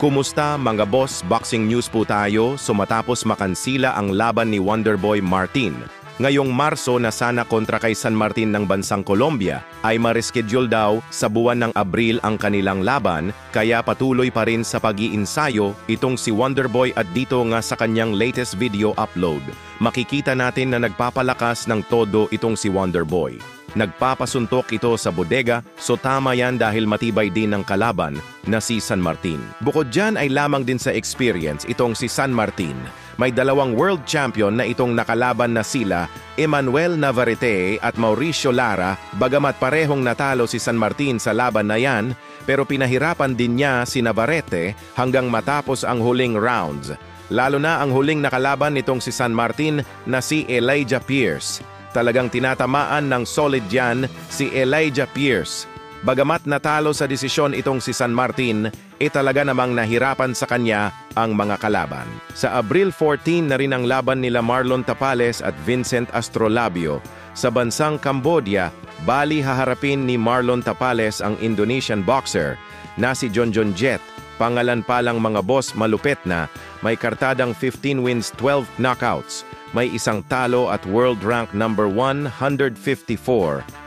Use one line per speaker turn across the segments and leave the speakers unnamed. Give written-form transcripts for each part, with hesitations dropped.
Kumusta mga boss, boxing news po tayo. So matapos makansila ang laban ni Wonderboy Martin, ngayong Marso na sana kontra kay San Martin ng bansang Colombia, ay ma-reschedule daw sa buwan ng Abril ang kanilang laban, kaya patuloy pa rin sa pag-iinsayo itong si Wonderboy at dito nga sa kanyang latest video upload, makikita natin na nagpapalakas ng todo itong si Wonderboy. Nagpapasuntok ito sa bodega, so tama yan dahil matibay din ng kalaban na si San Martin. Bukod dyan ay lamang din sa experience itong si San Martin. May dalawang world champion na itong nakalaban na sila Emmanuel Navarrete at Mauricio Lara, bagamat parehong natalo si San Martin sa laban na yan, pero pinahirapan din niya si Navarrete hanggang matapos ang huling rounds. Lalo na ang huling nakalaban nitong si San Martin na si Elijah Pierce. Talagang tinatamaan ng solid yan si Elijah Pierce. Bagamat natalo sa desisyon itong si San Martin, talaga namang nahirapan sa kanya ang mga kalaban. Sa Abril 14 na rin ang laban nila Marlon Tapales at Vincent Astrolabio. Sa bansang Cambodia, bali haharapin ni Marlon Tapales ang Indonesian boxer na si Jonjon Jet. Pangalan pa lang mga boss, malupit na, may kartadang 15 wins, 12 knockouts. May isang talo at world rank number 154.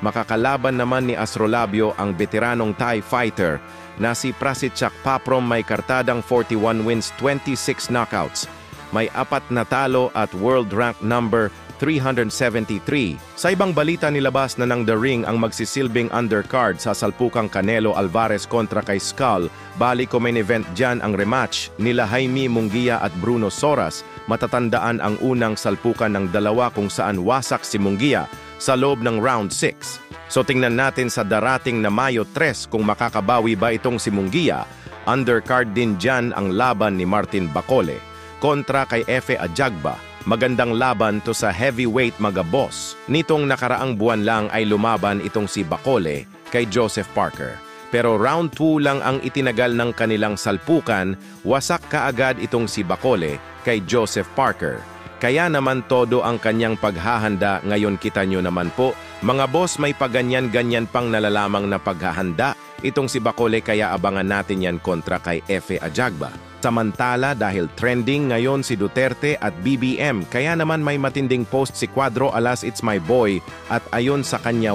Makakalaban naman ni Astrolabio ang veteranong Thai fighter na si Prasichak Paprom, may kartadang 41 wins, 26 knockouts. May 4 na talo at world rank number 373. Sa ibang balita, nilabas na ng The Ring ang magsisilbing undercard sa salpukang Canelo Alvarez kontra kay Skull. Bali ko main event dyan ang rematch nila Jaime Munguia at Bruno Soras. Matatandaan ang unang salpukan ng dalawa kung saan wasak si Munguia sa loob ng round 6. So tingnan natin sa darating na Mayo 3 kung makakabawi ba itong si Munguia. Undercard din dyan ang laban ni Martin Bacole kontra kay Efe Ajagba. Magandang laban to sa heavyweight mga boss. Nitong nakaraang buwan lang ay lumaban itong si Bacole kay Joseph Parker. Pero round 2 lang ang itinagal ng kanilang salpukan, wasak kaagad itong si Bacole kay Joseph Parker. Kaya naman todo ang kanyang paghahanda ngayon, kita nyo naman po. Mga boss, may paganyan-ganyan pang nalalamang na paghahanda itong si Bacole, kaya abangan natin yan kontra kay Efe Ajagba. Samantala, dahil trending ngayon si Duterte at BBM, kaya naman may matinding post si Cuadro Alas, it's my boy, at ayon sa kanya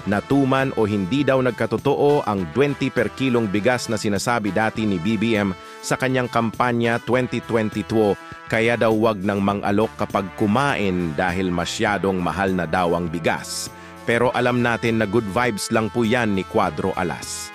natuman o hindi daw nagkatotoo ang 20 per kilong bigas na sinasabi dati ni BBM sa kanyang kampanya 2022, kaya daw wag nang mang-alok kapag kumain dahil masyadong mahal na daw ang bigas. Pero alam natin na good vibes lang po yan ni Cuadro Alas.